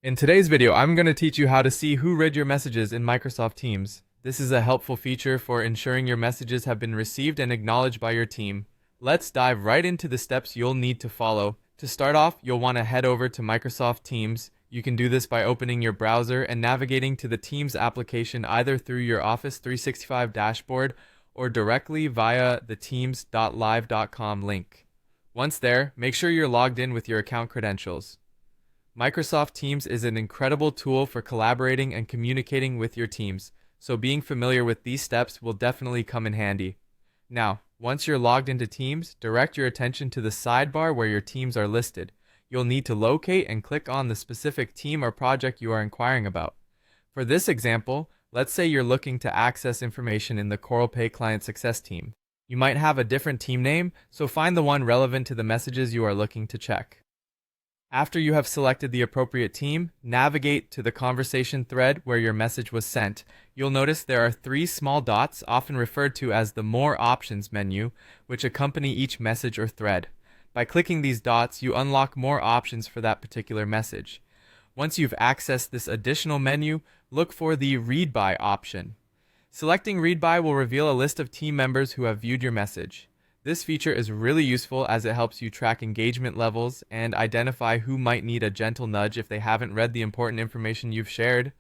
In today's video, I'm going to teach you how to see who read your messages in Microsoft Teams. This is a helpful feature for ensuring your messages have been received and acknowledged by your team. Let's dive right into the steps you'll need to follow. To start off, you'll want to head over to Microsoft Teams. You can do this by opening your browser and navigating to the Teams application either through your Office 365 dashboard or directly via the teams.live.com link. Once there, make sure you're logged in with your account credentials. Microsoft Teams is an incredible tool for collaborating and communicating with your teams, so being familiar with these steps will definitely come in handy. Now, once you're logged into Teams, direct your attention to the sidebar where your teams are listed. You'll need to locate and click on the specific team or project you are inquiring about. For this example, let's say you're looking to access information in the CoralPay Client Success team. You might have a different team name, so find the one relevant to the messages you are looking to check. After you have selected the appropriate team, navigate to the conversation thread where your message was sent. You'll notice there are three small dots, often referred to as the More Options menu, which accompany each message or thread. By clicking these dots, you unlock more options for that particular message. Once you've accessed this additional menu, look for the Read By option. Selecting Read By will reveal a list of team members who have viewed your message. This feature is really useful as it helps you track engagement levels and identify who might need a gentle nudge if they haven't read the important information you've shared.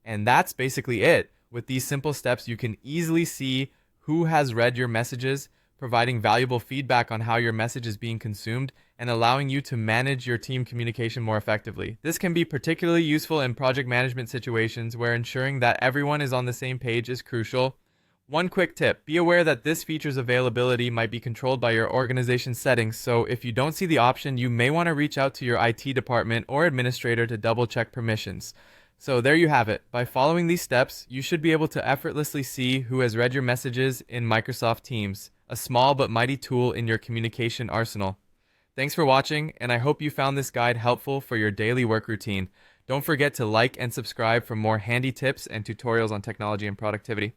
And that's basically it. With these simple steps, you can easily see who has read your messages, providing valuable feedback on how your message is being consumed and allowing you to manage your team communication more effectively. This can be particularly useful in project management situations where ensuring that everyone is on the same page is crucial. One quick tip, be aware that this feature's availability might be controlled by your organization's settings, so if you don't see the option, you may want to reach out to your IT department or administrator to double check permissions. So there you have it. By following these steps, you should be able to effortlessly see who has read your messages in Microsoft Teams, a small but mighty tool in your communication arsenal. Thanks for watching, and I hope you found this guide helpful for your daily work routine. Don't forget to like and subscribe for more handy tips and tutorials on technology and productivity.